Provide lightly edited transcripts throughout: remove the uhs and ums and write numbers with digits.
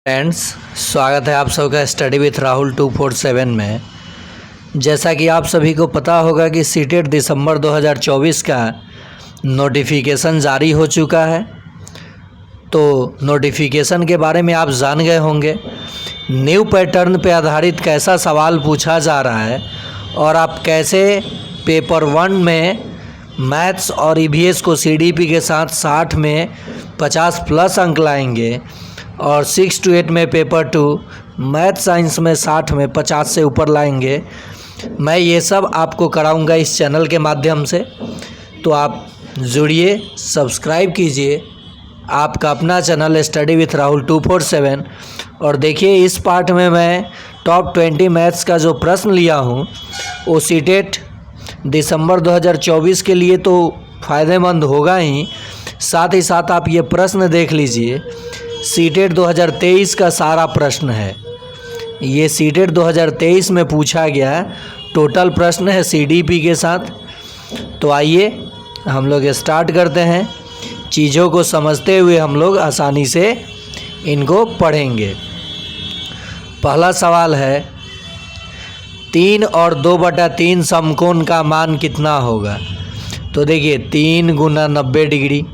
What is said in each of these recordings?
Friends, स्वागत है आप सबका स्टडी विथ राहुल 247 में। जैसा कि आप सभी को पता होगा कि सीटेट दिसंबर 2024 का नोटिफिकेशन जारी हो चुका है। तो नोटिफिकेशन के बारे में आप जान गए होंगे। न्यू पैटर्न पे आधारित कैसा सवाल पूछा जा रहा है और आप कैसे पेपर 1 में मैथ्स और ईवीएस को सीडीपी के साथ 60 में 50 प्लस अंक लाएंगे और 6 to 8 में पेपर 2 मैथ साइंस में 60 में 50 से ऊपर लाएंगे। मैं ये सब आपको कराऊंगा इस चैनल के माध्यम से। तो आप जुड़िए, सब्सक्राइब कीजिए आपका अपना चैनल स्टडी विथ राहुल 247। और देखिए, इस पार्ट में मैं टॉप 20 मैथ्स का जो प्रश्न लिया हूँ वो सीटेट दिसंबर 2024 के लिए तो फ़ायदेमंद होगा ही, साथ ही साथ आप ये प्रश्न देख लीजिए। सीटेट 2023 का सारा प्रश्न है, ये सीटेट 2023 में पूछा गया टोटल प्रश्न है सीडीपी के साथ। तो आइए हम लोग स्टार्ट करते हैं। चीज़ों को समझते हुए हम लोग आसानी से इनको पढ़ेंगे। पहला सवाल है, 3 और 2/3 समकोण का मान कितना होगा? तो देखिए, 3 गुना 90 डिग्री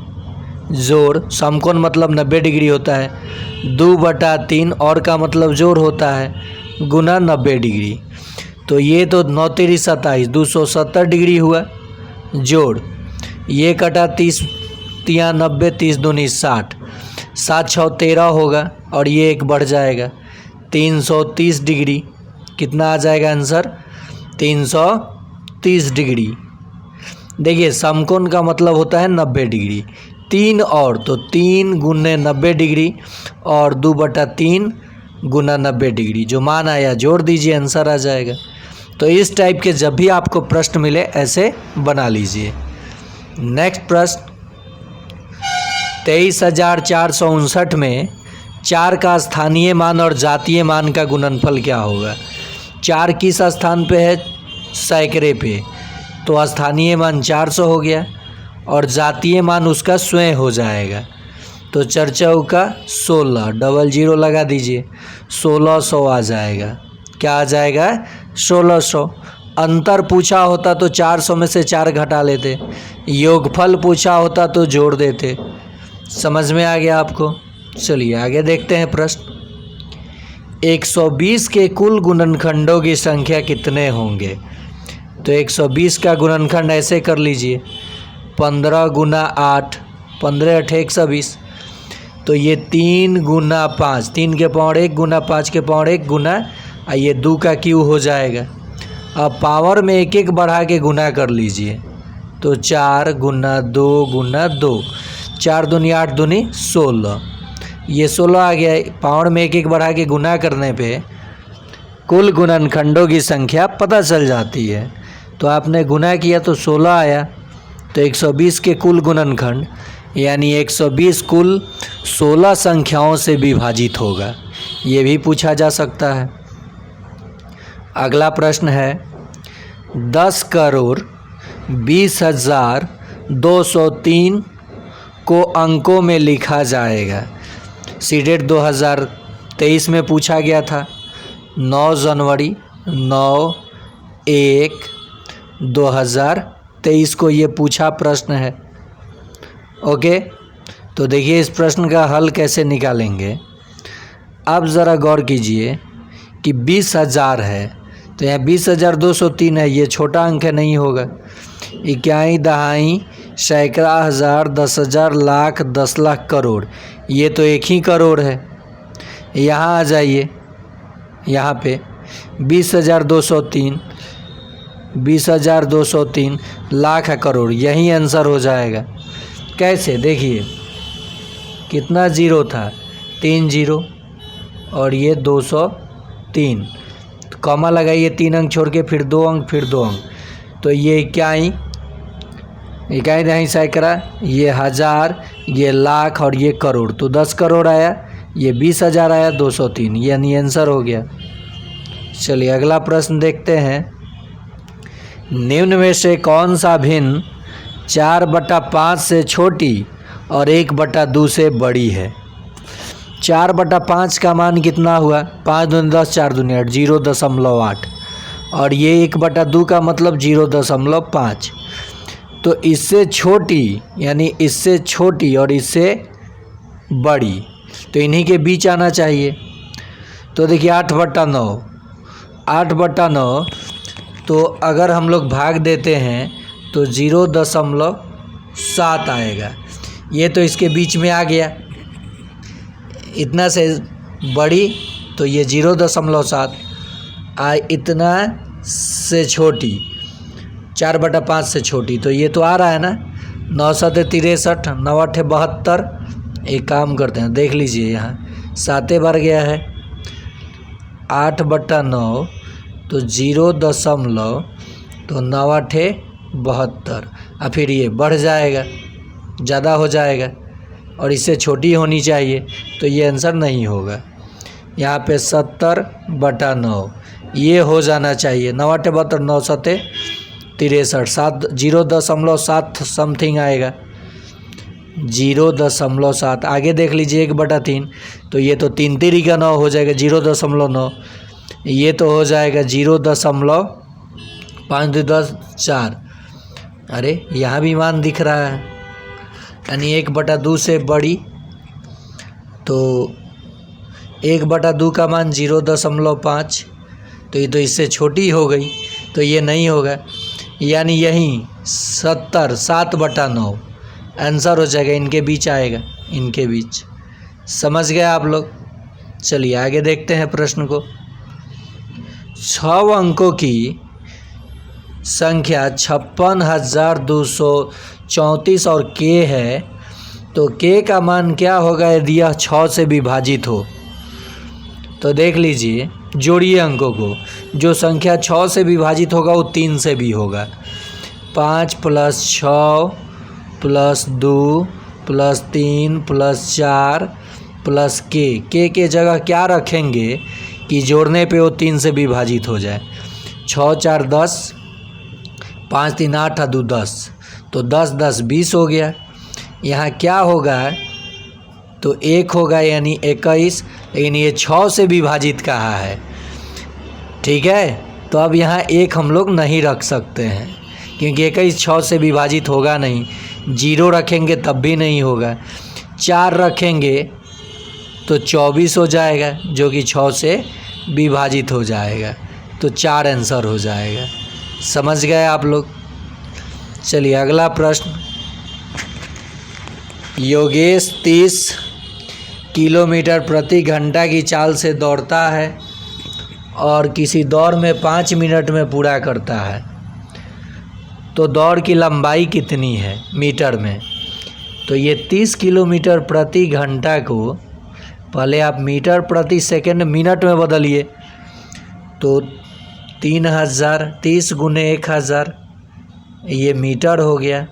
जोड़, समकोण मतलब 90 डिग्री होता है, 2/3 और का मतलब जोड़ होता है गुना 90 डिग्री। तो ये तो 9 3 27 270 डिग्री हुआ जोड़, ये कटा 30 3 90 30 दूनी 60, 7 6 13 होगा और ये एक बढ़ जाएगा 330 डिग्री। कितना आ जाएगा आंसर? 330 डिग्री। देखिए, समकोण का मतलब होता है 90 डिग्री। 3 और तो 3 गुने 90 डिग्री और 2/3 गुना 90 डिग्री, जो मान आया जोड़ दीजिए, आंसर आ जाएगा। तो इस टाइप के जब भी आपको प्रश्न मिले ऐसे बना लीजिए। नेक्स्ट प्रश्न, 23,459 में 4 का स्थानीय मान और जातीय मान का गुणनफल क्या होगा? 4 किस स्थान पे है? सैकड़े पे, तो स्थानीय मान 400 हो गया और जातीय मान उसका स्वयं हो जाएगा। तो 4 चौका 16, डबल 0 लगा दीजिए, 1600 आ जाएगा। क्या आ जाएगा? 1600। अंतर पूछा होता तो 400 में से 4 घटा लेते, योगफल पूछा होता तो जोड़ देते। समझ में आ गया आपको? चलिए आगे देखते हैं प्रश्न। 120 के कुल गुणनखंडों की संख्या कितने होंगे? तो 120 का गुणनखंड ऐसे कर लीजिए, 15 गुना 8, 15 8 120। तो ये 3 गुना 5, 3 के पावर 1 गुना 5 के पावर 1 गुना, ये 2 का क्यू हो जाएगा। अब पावर में 1 1 बढ़ा के गुना कर लीजिए, तो 4 गुना 2 गुना 2, 4 दूनी 8 दूनी 16, ये 16 आ गया। पावर में 1 1 बढ़ा के गुना करने पे कुल गुणनखंडों की संख्या पता चल जाती है। तो आपने गुना किया तो 16 आया। तो 120 के कुल गुणनखंड यानी 120 कुल 16 संख्याओं से विभाजित होगा, ये भी पूछा जा सकता है। अगला प्रश्न है, 10,20,203 को अंकों में लिखा जाएगा। सीटेट 2023 में पूछा गया था। 9 जनवरी 9/1/2023 को ये पूछा प्रश्न है। ओके, तो देखिए इस प्रश्न का हल कैसे निकालेंगे। अब ज़रा गौर कीजिए कि 20,000 है, तो यहाँ 20,203 है, ये छोटा अंक है, नहीं होगा। इकाई, दहाई, सैकड़ा, हज़ार, 10,000, लाख, 10 लाख, करोड़, ये तो एक ही करोड़ है। यहाँ आ जाइए, यहाँ पे 20,203, 20,203 लाख है, करोड़, यही आंसर हो जाएगा। कैसे? देखिए कितना जीरो था, 3 जीरो और ये 203, तो कॉमा लगाइए, 3 अंक छोड़ के फिर 2 अंक फिर 2 अंक, तो ये इकाई, इकाई दहाई सैकड़ा, ये हज़ार, ये लाख और ये करोड़, तो 10 करोड़ आया। ये 20,000 आया, 203, यानी आंसर हो गया। चलिए अगला प्रश्न देखते हैं। निम्न में से कौन सा भिन्न 4/5 से छोटी और 1/2 से बड़ी है? 4/5 का मान कितना हुआ? 5 दूनी 10, 4 दूनी 8, 0.8। और ये 1/2 का मतलब 0.5। तो इससे छोटी यानी इससे छोटी और इससे बड़ी, तो इन्हीं के बीच आना चाहिए। तो देखिए 8/9, 8/9, तो अगर हम लोग भाग देते हैं तो 0.7 आएगा। ये तो इसके बीच में आ गया, इतना से बड़ी तो ये 0.7, इतना से छोटी 4/5 से छोटी, तो ये तो आ रहा है ना। 9 7 63, 9 8 72। एक काम करते हैं, देख लीजिए यहाँ 7 बार गया है। 8/9 तो 0. तो 9 8 72, और फिर ये बढ़ जाएगा, ज़्यादा हो जाएगा और इससे छोटी होनी चाहिए, तो ये आंसर नहीं होगा। यहाँ पे 70/9 ये हो जाना चाहिए। 9 8 72, 9 7 63, 0.7 समथिंग आएगा, 0.7। आगे देख लीजिए 1/3, तो ये तो 3 3 का 9 हो जाएगा, 0.9। ये तो हो जाएगा 0.5 2 10 4। अरे यहाँ भी मान दिख रहा है, यानी 1/2 से बड़ी, तो 1/2 का मान 0.5, तो ये तो इससे छोटी हो गई, तो ये नहीं होगा। यानी यही 70 7/9 आंसर हो जाएगा, इनके बीच आएगा, इनके बीच। समझ गए आप लोग? चलिए आगे देखते हैं प्रश्न को। 6 अंकों की संख्या 56,234 और k है, तो k का मान क्या होगा यदि यह 6 से विभाजित हो? तो देख लीजिए, जोड़िए अंकों को। जो संख्या 6 से विभाजित होगा वो 3 से भी होगा। 5 + 6 + 2 + 3 + 4 + k के जगह क्या रखेंगे कि जोड़ने पे वो 3 से विभाजित हो जाए? 6 4 10, 5 3 8 2 10, तो 10 10 20 हो गया। यहाँ क्या होगा? तो 1 होगा, यानी 21, लेकिन ये 6 से विभाजित कहा है, ठीक है। तो अब यहाँ 1 हम लोग नहीं रख सकते हैं, क्योंकि 21 6 से विभाजित होगा नहीं। 0 रखेंगे तब भी नहीं होगा। 4 रखेंगे तो 24 हो जाएगा, जो कि 6 से विभाजित हो जाएगा, तो 4 आंसर हो जाएगा। समझ गए आप लोग? चलिए अगला प्रश्न। योगेश 30 किलोमीटर प्रति घंटा की चाल से दौड़ता है और किसी दौड़ में 5 मिनट में पूरा करता है, तो दौड़ की लंबाई कितनी है मीटर में? तो ये 30 किलोमीटर प्रति घंटा को पहले आप मीटर प्रति सेकंड मिनट में बदलिए, तो 3000, 30 × 1000, ये मीटर हो गया।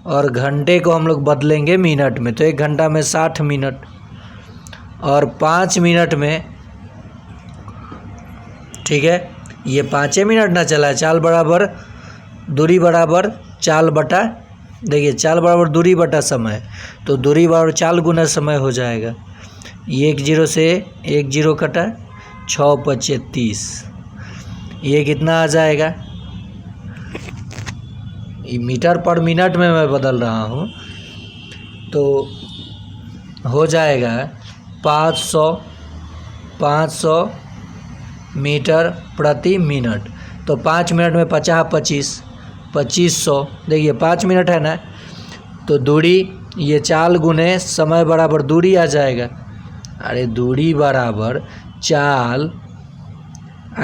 और घंटे को हम लोग बदलेंगे मिनट में, तो 1 घंटा में 60 मिनट, और 5 मिनट में, ठीक है, ये 5 मिनट ना चला है। चाल बराबर दूरी बराबर चाल बटा, देखिए चाल बराबर दूरी बटा समय, तो दूरी बराबर चाल गुना समय हो जाएगा। 1 0 से 1 0 कटा, 6 5 30, ये कितना आ जाएगा? ये मीटर पर मिनट में मैं बदल रहा हूँ, तो हो जाएगा 500 मीटर प्रति मिनट। तो 5 मिनट में 50 25, 2500। देखिए 5 मिनट है ना, तो दूरी ये चाल गुने समय बराबर दूरी आ जाएगा। अरे दूरी बराबर चाल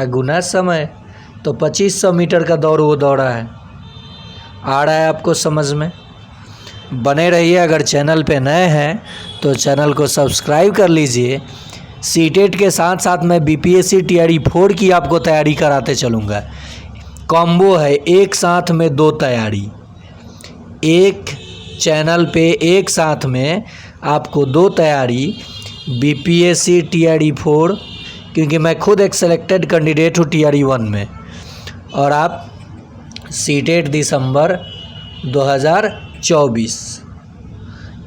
गुना समय, तो 2500 मीटर का दौड़ वो दौड़ा है। आ रहा है आपको समझ में? बने रहिए। अगर चैनल पे नए हैं तो चैनल को सब्सक्राइब कर लीजिए। सीटेट के साथ साथ मैं बीपीएससी टीआरई 4 की आपको तैयारी कराते चलूँगा। कॉम्बो है, एक साथ में 2 तैयारी, एक चैनल पे एक साथ में आपको 2 तैयारी बीपीएससी टीआरई 4, क्योंकि मैं खुद एक सेलेक्टेड कैंडिडेट हूँ टीआरई 1 में, और आप सीटेट दिसंबर 2024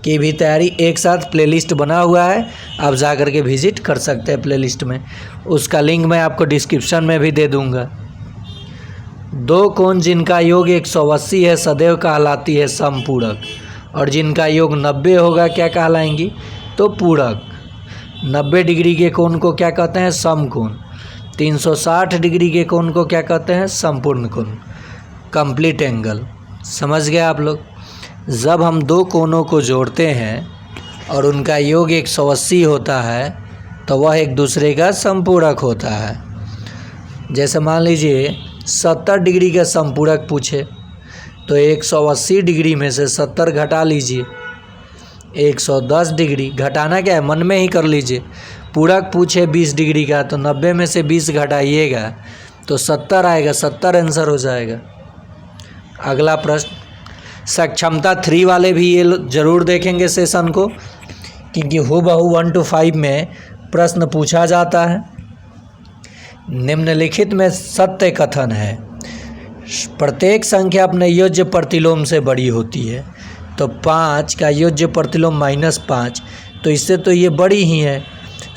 की भी तैयारी एक साथ प्लेलिस्ट बना हुआ है, आप जा कर के विजिट कर सकते हैं प्लेलिस्ट में। उसका लिंक मैं आपको डिस्क्रिप्शन में भी दे दूंगा। दो कोण जिनका योग 180 है सदैव कहलाती है समपूरक, और जिनका योग 90 होगा क्या कहलाएंगी, तो पूरक। 90 डिग्री के कोण को क्या कहते हैं, समकोण। 360 डिग्री के कोण को क्या कहते हैं, संपूर्ण कोण, कंप्लीट एंगल। समझ गए आप लोग। जब हम दो कोणों को जोड़ते हैं और उनका योग 180 होता है तो वह एक दूसरे का संपूरक होता है। जैसे मान लीजिए 70 डिग्री का संपूरक पूछे तो 180 डिग्री में से 70 घटा लीजिए, 110 डिग्री। घटाना क्या है, मन में ही कर लीजिए। पूरक पूछे 20 डिग्री का तो 90 में से 20 घटाइएगा तो 70 आएगा, 70 आंसर हो जाएगा। अगला प्रश्न, सक्षमता 3 वाले भी ये ज़रूर देखेंगे सेशन को, क्योंकि हूबहू 1 to 5 में प्रश्न पूछा जाता है। निम्नलिखित में सत्य कथन है, प्रत्येक संख्या अपने योज्य प्रतिलोम से बड़ी होती है। तो 5 का योज्य प्रतिलोम -5, तो इससे तो ये बड़ी ही है।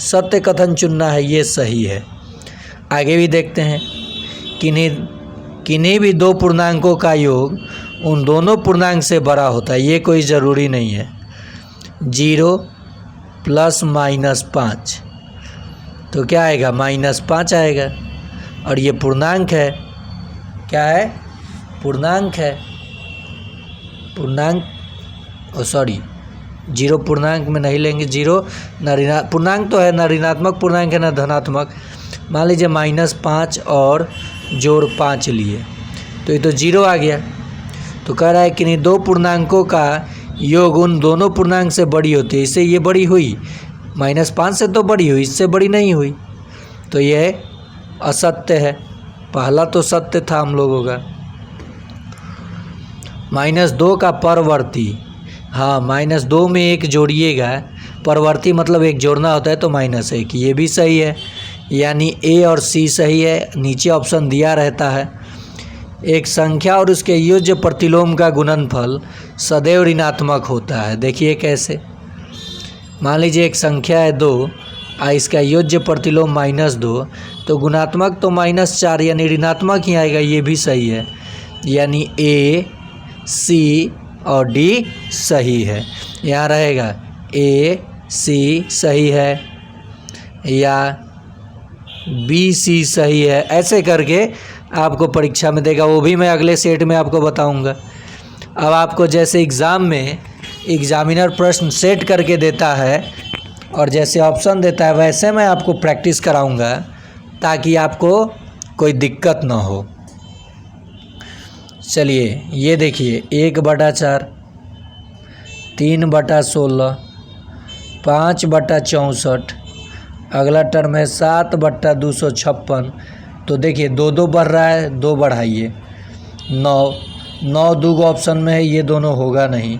सत्य कथन चुनना है, ये सही है। आगे भी देखते हैं, किन्हीं भी दो पूर्णांकों का योग उन दोनों पूर्णांक से बड़ा होता है, ये कोई ज़रूरी नहीं है। 0 + -5 तो क्या आएगा, -5 आएगा। और ये पूर्णांक है, क्या है, पूर्णांक है। पूर्णांक, सॉरी 0 पूर्णांक में नहीं लेंगे, 0 पूर्णांक तो है, ना ऋणात्मक पूर्णांक है ना धनात्मक। मान लीजिए -5 और जोड़ 5 लिए तो ये तो 0 आ गया। तो कह रहा है कि नहीं दो पूर्णांकों का योग उन दोनों पूर्णांक से बड़ी होती है, इससे ये बड़ी हुई। -5 से तो बड़ी हुई, इससे बड़ी नहीं हुई, तो यह असत्य है। पहला तो सत्य था हम लोगों का। -2 का परवर्ती, हाँ -2 में 1 जोड़िएगा, परवर्ती मतलब 1 जोड़ना होता है तो -1, ये भी सही है। यानी ए और सी सही है, नीचे ऑप्शन दिया रहता है। एक संख्या और उसके योज्य प्रतिलोम का गुणनफल सदैव ऋणात्मक होता है। देखिए कैसे, मान लीजिए एक संख्या है 2 और इसका योज्य प्रतिलोम -2, तो गुणात्मक तो -4 यानी ऋणात्मक ही आएगा, ये भी सही है। यानी ए, सी और डी सही है। यहाँ रहेगा ए, सी सही है या बी, सी सही है, ऐसे करके आपको परीक्षा में देगा। वो भी मैं अगले सेट में आपको बताऊंगा। अब आपको जैसे एग्ज़ाम में एग्जामिनर प्रश्न सेट करके देता है और जैसे ऑप्शन देता है, वैसे मैं आपको प्रैक्टिस कराऊंगा ताकि आपको कोई दिक्कत ना हो। चलिए ये देखिए, 1/4, 3/16, 5/64, अगला टर्म है 7/256। तो देखिए 2 बढ़ रहा है, 2 बढ़ाइए, 9 दूगो ऑप्शन में है, ये दोनों होगा नहीं।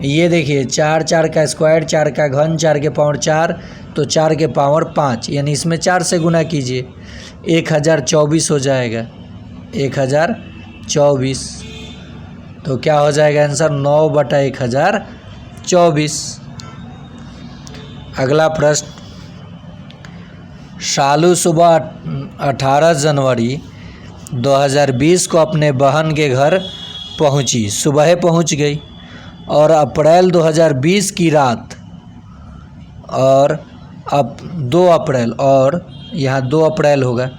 ये देखिए 4 का स्क्वायर, 4 का घन, 4 के पावर 4, तो 4 के पावर 5, यानी इसमें 4 से गुना कीजिए, 1024 हो जाएगा, 1024। तो क्या हो जाएगा आंसर, 9/1024। अगला प्रश्न, शालू सुबह 18 जनवरी 2020 को अपने बहन के घर पहुंची, सुबह पहुंच गई, और अप्रैल 2020 की रात, और अब 2 अप्रैल, और यहाँ 2 अप्रैल होगा,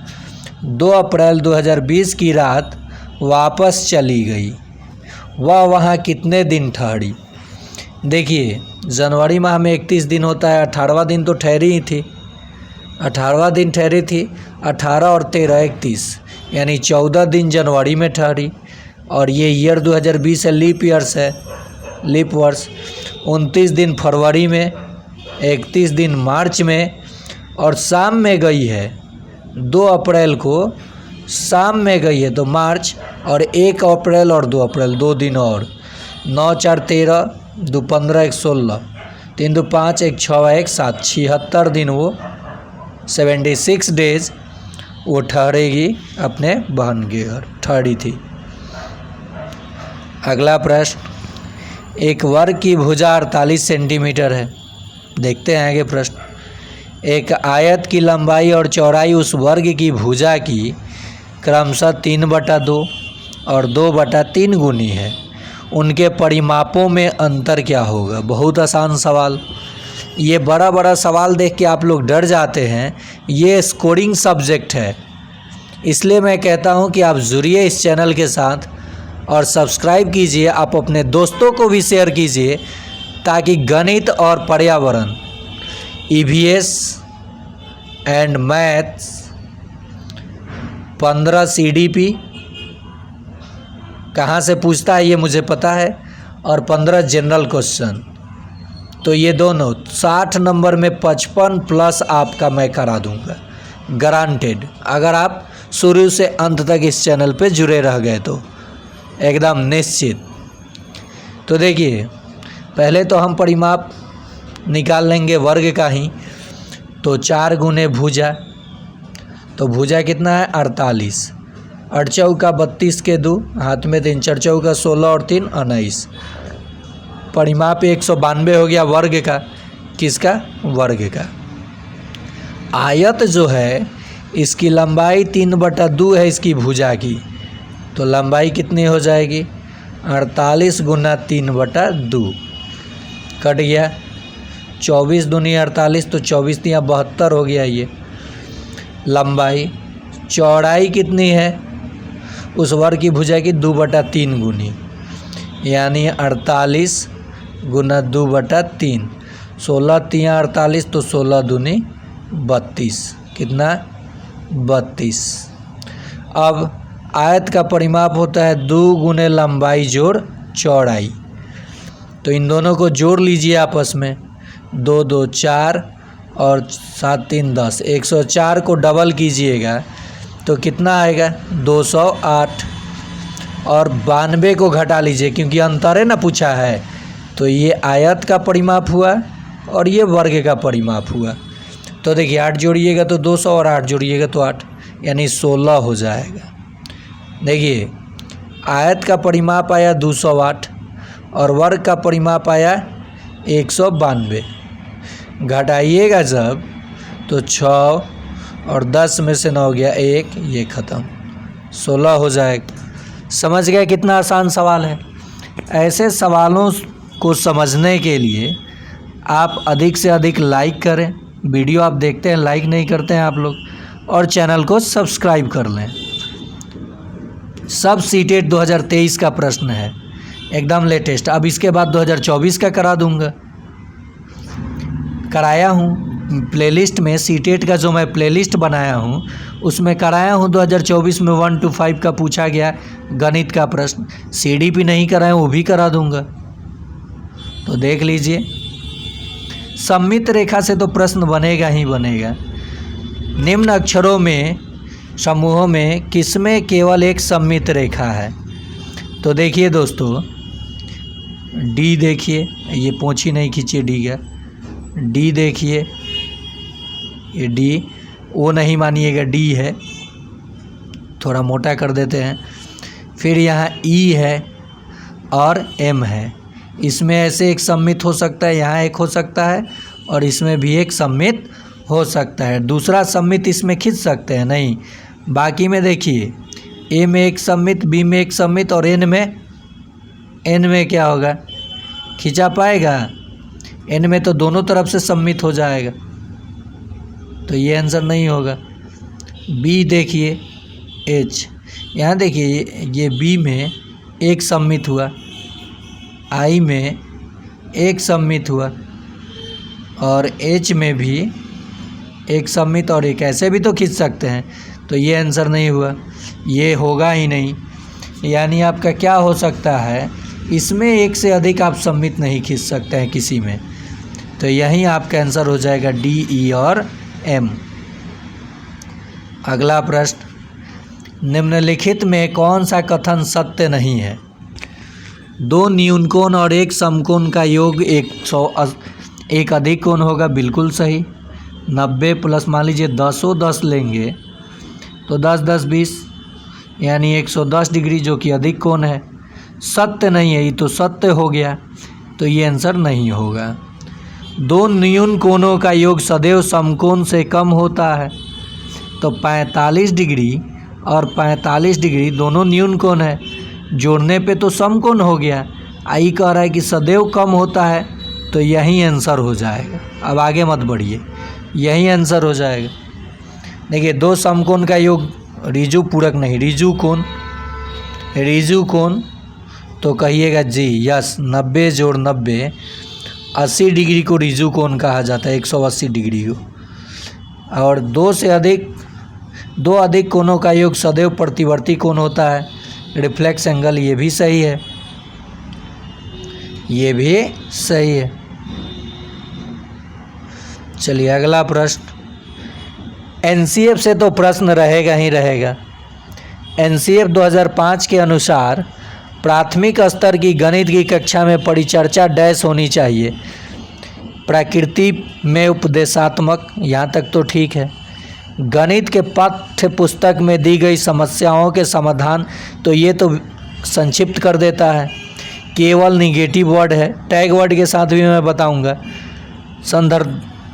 2 अप्रैल 2020 की रात वापस चली गई। वह वहाँ कितने दिन ठहरी। देखिए जनवरी माह में 31 दिन होता है, 18वां दिन तो ठहरी ही थी, 18वां दिन ठहरी थी। 18 और 13 31, यानी 14 दिन जनवरी में ठहरी। और ये ईयर 2020 है, लीप ईयर्स है, लीप वर्ष। 29 दिन फरवरी में, 31 दिन मार्च में, और शाम में गई है 2 अप्रैल को, शाम में गई है तो मार्च, और 1 अप्रैल और 2 अप्रैल 2 दिन और। 9 4 13, 2 15 1 16, 3 2 5 1 6 1 7, 76 दिन वो 76 डेज वो ठहरेगी अपने बहन के घर, ठहरी थी। अगला प्रश्न, एक वर्ग की भुजा 48 सेंटीमीटर है। देखते हैं आगे प्रश्न। एक आयत की लंबाई और चौड़ाई उस वर्ग की भुजा की क्रमशः 3/2 और 2/3 गुनी है। उनके परिमापों में अंतर क्या होगा? बहुत आसान सवाल। ये बड़ा बड़ा सवाल देख के आप लोग डर जाते हैं। ये स्कोरिंग सब्जेक्ट है, इसलिए मैं कहता हूँ कि आप जुड़िए इस चैनल के साथ और सब्सक्राइब कीजिए। आप अपने दोस्तों को भी शेयर कीजिए ताकि गणित और पर्यावरण, EVS एंड मैथ्स 15 CDP कहाँ से पूछता है ये मुझे पता है, और 15 जनरल क्वेश्चन, तो ये दोनों 60 नंबर में 55 प्लस आपका मैं करा दूंगा, गारंटेड। अगर आप शुरू से अंत तक इस चैनल पे जुड़े रह गए तो एकदम निश्चित। तो देखिए, पहले तो हम परिमाप निकाल लेंगे वर्ग का ही। तो 4 गुने भुजा, तो भुजा कितना है 48, 8 चौका 32 के 2, हाथ में 3, 4 चौका 16 और 3 19। परिमाप 192 हो गया वर्ग का। किसका? वर्ग का। आयत जो है इसकी लंबाई 3/2 है इसकी भुजा की, तो लंबाई कितनी हो जाएगी? 48 गुना 3/2 कट गया। 24 दूनी 48, तो 24 तिया 72 हो गया ये लंबाई। चौड़ाई कितनी है उस वर्ग की भुजा की? 2/3 गुनी, यानी 48 गुना 2/3, 16 तिया 48, तो 16 दूनी 32। कितना? 32। अब आयत का परिमाप होता है 2 गुने लंबाई जोड़ चौड़ाई, तो इन दोनों को जोड़ लीजिए आपस में। 2 2 4 और 7 3 10, 104 को डबल कीजिएगा तो कितना आएगा? 208। और 92 को घटा लीजिए क्योंकि अंतर है ना पूछा है, तो ये आयत का परिमाप हुआ और ये वर्ग का परिमाप हुआ। तो देखिए 8 जोड़िएगा तो 200 और 8 जोड़िएगा तो 8, यानी 16 हो जाएगा। देखिए आयत का परिमाप आया 208 और वर्ग का परिमाप आया 192। घटाइएगा जब तो 6 और 10 में से 9 गया 1, ये ख़त्म, 16 हो जाएगा। समझ गए कितना आसान सवाल है? ऐसे सवालों को समझने के लिए आप अधिक से अधिक लाइक करें। वीडियो आप देखते हैं, लाइक नहीं करते हैं आप लोग, और चैनल को सब्सक्राइब कर लें। सब सीटेट 2023 का प्रश्न है, एकदम लेटेस्ट। अब इसके बाद 2024 का करा दूंगा, कराया हूँ प्लेलिस्ट में। सीटेट का जो मैं प्लेलिस्ट बनाया हूँ उसमें कराया हूँ 2024 में 1 to 5 का पूछा गया गणित का प्रश्न। CDP नहीं कराया, वो भी करा दूंगा, तो देख लीजिए। सममित रेखा से तो प्रश्न बनेगा ही बनेगा। निम्न अक्षरों में समूहों में किसमें केवल एक सममित रेखा है? तो देखिए दोस्तों, D देखिए, ये पोंछी नहीं खींचिए D का। D देखिए, ये D, वो नहीं मानिएगा D है, थोड़ा मोटा कर देते हैं। फिर यहाँ E है और M है। इसमें ऐसे एक सममित हो सकता है, यहाँ एक हो सकता है, और इसमें भी एक सममित हो सकता है। दूसरा सममित इसमें खींच सकते हैं नहीं। बाकी में देखिए, A में एक सममित, B में एक सममित, और N में क्या होगा? खींचा पाएगा? N में तो दोनों तरफ से सममित हो जाएगा, तो ये आंसर नहीं होगा। B देखिए, H, यहाँ देखिए ये B में एक सममित हुआ, I में एक सममित हुआ, और H में भी एक सममित, और एक ऐसे भी तो खींच सकते हैं, तो ये आंसर नहीं हुआ, ये होगा ही नहीं। यानी आपका क्या हो सकता है? इसमें एक से अधिक आप सममित नहीं खींच सकते हैं किसी में, तो यही आपका आंसर हो जाएगा D, E और M। अगला प्रश्न, निम्नलिखित में कौन सा कथन सत्य नहीं है? 2 न्यूनकोण और एक समकोण का योग 100 अधिक कोण होगा। बिल्कुल सही। 90 प्लस मान लीजिए 10 लेंगे तो 10 10 20, यानी 110 डिग्री, जो कि अधिक कोण है। सत्य नहीं है, ये तो सत्य हो गया। तो ये आंसर नहीं होगा। दो न्यून कोणों का योग सदैव समकोण से कम होता है, तो 45 डिग्री और 45 डिग्री दोनों न्यून कोण है, जोड़ने पे तो समकोण हो गया। आई कह रहा है कि सदैव कम होता है, तो यही आंसर हो जाएगा। अब आगे मत बढ़िए, यही आंसर हो जाएगा। देखिए, दो समकोण का योग ऋजु पूरक नहीं, ऋजु कोण तो कहिएगा जी यस, 90 जोड़ 90 80 डिग्री को ऋजु कोण कहा जाता है, 180 डिग्री को। और दो अधिक कोणों का योग सदैव प्रतिवर्ती कोण होता है, रिफ्लेक्स एंगल। ये भी सही है, ये भी सही है। चलिए अगला प्रश्न, एनसीएफ से तो प्रश्न रहेगा ही रहेगा। एनसीएफ 2005 के अनुसार प्राथमिक स्तर की गणित की कक्षा में परिचर्चा डैश होनी चाहिए। प्रकृति में उपदेशात्मक, यहाँ तक तो ठीक है। गणित के पाठ्य पुस्तक में दी गई समस्याओं के समाधान, तो ये तो संक्षिप्त कर देता है, केवल निगेटिव वर्ड है। टैग वर्ड के साथ भी मैं बताऊंगा।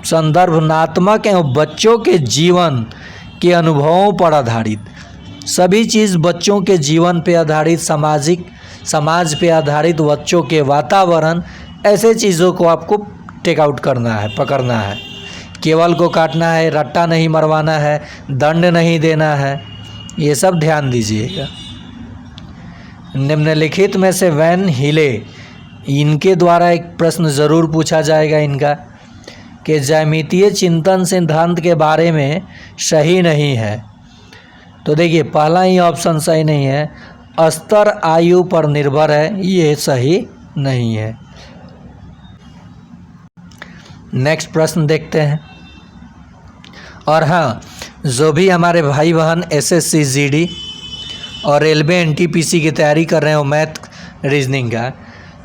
संदर्भनात्मक एवं बच्चों के जीवन के अनुभवों पर आधारित, सभी चीज़ बच्चों के जीवन पे आधारित, समाज पे आधारित, बच्चों के वातावरण, ऐसे चीज़ों को आपको टेक आउट करना है, पकड़ना है। केवल को काटना है, रट्टा नहीं मरवाना है, दंड नहीं देना है, ये सब ध्यान दीजिएगा। निम्नलिखित में से वैन हिले, इनके द्वारा एक प्रश्न ज़रूर पूछा जाएगा इनका, कि ज्यामितीय चिंतन सिद्धांत के बारे में सही नहीं है। तो देखिए, पहला ही ऑप्शन सही नहीं है, स्तर आयु पर निर्भर है, ये सही नहीं है। नेक्स्ट प्रश्न देखते हैं। और हाँ, जो भी हमारे भाई बहन एसएससी जीडी और रेलवे एनटीपीसी की तैयारी कर रहे हो मैथ रीजनिंग का,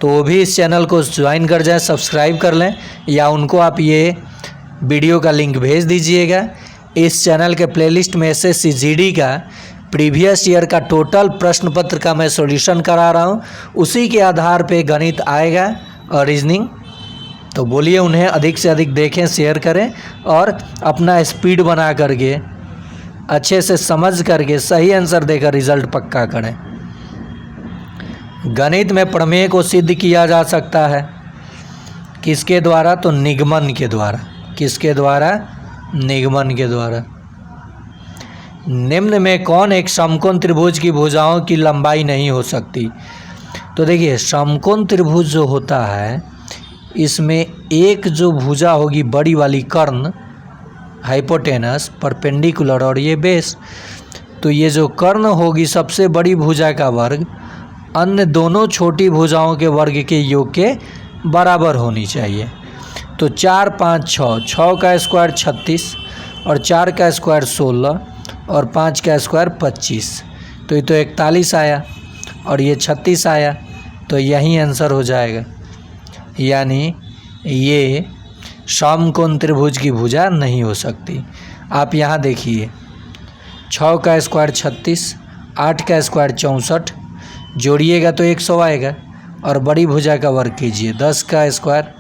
तो वो भी इस चैनल को ज्वाइन कर जाए, सब्सक्राइब कर लें, या उनको आप ये वीडियो का लिंक भेज दीजिएगा। इस चैनल के प्लेलिस्ट में एसएससी जीडी का प्रीवियस ईयर का टोटल प्रश्न पत्र का मैं सॉल्यूशन करा रहा हूँ, उसी के आधार पे गणित आएगा और रीजनिंग। तो बोलिए उन्हें अधिक से अधिक देखें, शेयर करें और अपना स्पीड बना करके अच्छे से समझ करके सही आंसर देकर रिजल्ट पक्का करें। गणित में प्रमेय को सिद्ध किया जा सकता है किसके द्वारा? तो निगमन के द्वारा। किसके द्वारा? निगमन के द्वारा। निम्न में कौन एक समकोण त्रिभुज की भुजाओं की लंबाई नहीं हो सकती? तो देखिए, समकोण त्रिभुज जो होता है इसमें एक जो भुजा होगी बड़ी वाली कर्ण, हाइपोटेनस, परपेंडिकुलर और ये बेस, तो ये जो कर्ण होगी सबसे बड़ी भुजा का वर्ग अन्य दोनों छोटी भुजाओं के वर्ग के योग के बराबर होनी चाहिए। तो 4 5 6, 6 का स्क्वायर 36 और 4 का स्क्वायर 16 और 5 का स्क्वायर 25, तो ये तो 41 आया और ये 36 आया, तो यही आंसर हो जाएगा। यानी ये समकोण त्रिभुज की भुजा नहीं हो सकती। आप यहाँ देखिए, 6 का स्क्वायर 36, 8 का स्क्वायर 64, जोड़िएगा तो 100 आएगा, और बड़ी भुजा का वर्ग कीजिए, 10 का स्क्वायर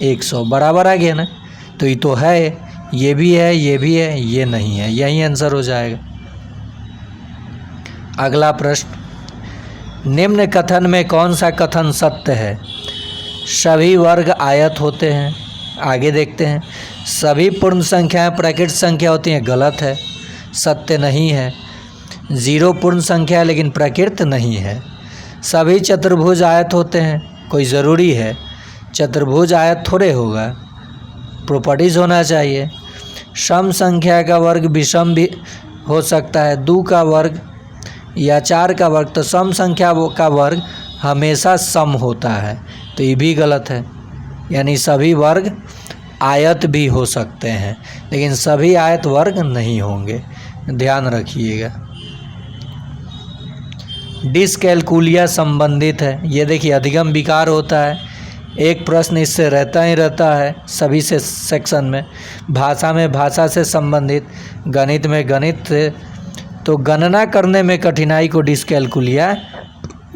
100, बराबर आ गया ना। तो ये तो है, ये भी है, ये भी है, ये नहीं है, यही आंसर हो जाएगा। अगला प्रश्न, निम्न कथन में कौन सा कथन सत्य है? सभी वर्ग आयत होते हैं। आगे देखते हैं। सभी पूर्ण संख्याएं प्राकृत संख्या होती हैं। गलत है, सत्य नहीं है। 0 पूर्ण संख्या है लेकिन प्राकृत नहीं है। सभी चतुर्भुज आयत होते हैं। कोई ज़रूरी है? चतुर्भुज आयत थोड़े होगा, प्रॉपर्टीज होना चाहिए। सम संख्या का वर्ग विषम भी हो सकता है, 2 का वर्ग या 4 का वर्ग, तो सम संख्या का वर्ग हमेशा सम होता है, तो ये भी गलत है। यानी सभी वर्ग आयत भी हो सकते हैं लेकिन सभी आयत वर्ग नहीं होंगे, ध्यान रखिएगा। डिसकैलकुलिया संबंधित है। ये देखिए, अधिगम विकार होता है, एक प्रश्न इससे रहता ही रहता है सभी से सेक्शन में। भाषा में भाषा से संबंधित, गणित में गणित से, तो गणना करने में कठिनाई को डिसकैलकुलिया,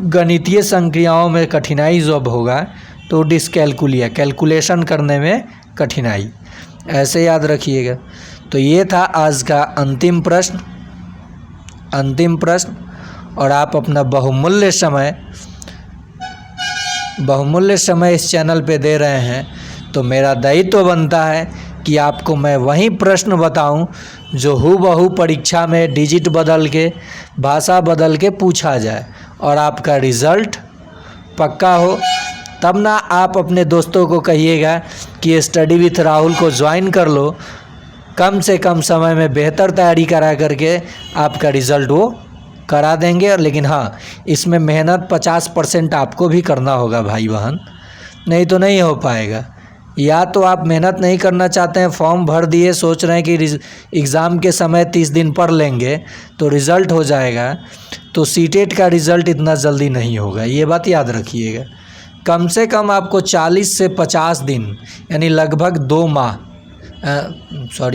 गणितीय संक्रियाओं में कठिनाई जब होगा तो डिसकैलकुलिया, कैलकुलेशन करने में कठिनाई, ऐसे याद रखिएगा। तो ये था आज का अंतिम प्रश्न। और आप अपना बहुमूल्य समय इस चैनल पे दे रहे हैं, तो मेरा दायित्व बनता है कि आपको मैं वही प्रश्न बताऊं जो हूबहू परीक्षा में डिजिट बदल के, भाषा बदल के पूछा जाए और आपका रिज़ल्ट पक्का हो। तब ना आप अपने दोस्तों को कहिएगा कि स्टडी विथ राहुल को ज्वाइन कर लो, कम से कम समय में बेहतर तैयारी करा करके आपका रिज़ल्ट वो करा देंगे। लेकिन हाँ, इसमें मेहनत 50% आपको भी करना होगा भाई बहन, नहीं तो नहीं हो पाएगा। या तो आप मेहनत नहीं करना चाहते हैं, फॉर्म भर दिए, सोच रहे हैं कि एग्ज़ाम के समय 30 दिन पढ़ लेंगे तो रिज़ल्ट हो जाएगा, तो सीटेट का रिज़ल्ट इतना जल्दी नहीं होगा, ये बात याद रखिएगा। कम से कम आपको 40 से 50 दिन यानी लगभग 2 माह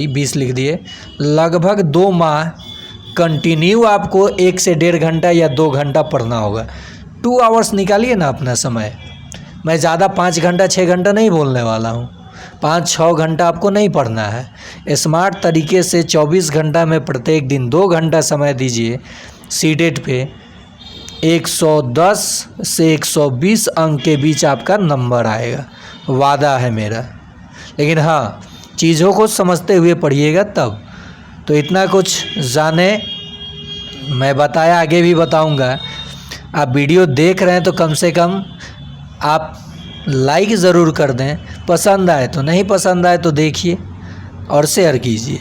20 लिख दिए, लगभग 2 माह कंटिन्यू आपको 1 से 1.5 घंटा या 2 घंटा पढ़ना होगा। 2 आवर्स निकालिए ना अपना समय। मैं ज़्यादा 5 घंटा 6 घंटा नहीं बोलने वाला हूँ, 5-6 घंटा आपको नहीं पढ़ना है। स्मार्ट तरीके से 24 घंटा में प्रत्येक दिन 2 घंटा समय दीजिए। सीटेट पे 110 से 120 अंक के बीच आपका नंबर आएगा, वादा है मेरा। लेकिन हाँ, चीज़ों को समझते हुए पढ़िएगा तब। तो इतना कुछ जाने, मैं बताया, आगे भी बताऊंगा। आप वीडियो देख रहे हैं तो कम से कम आप लाइक ज़रूर कर दें, पसंद आए तो, नहीं पसंद आए तो देखिए और शेयर कीजिए।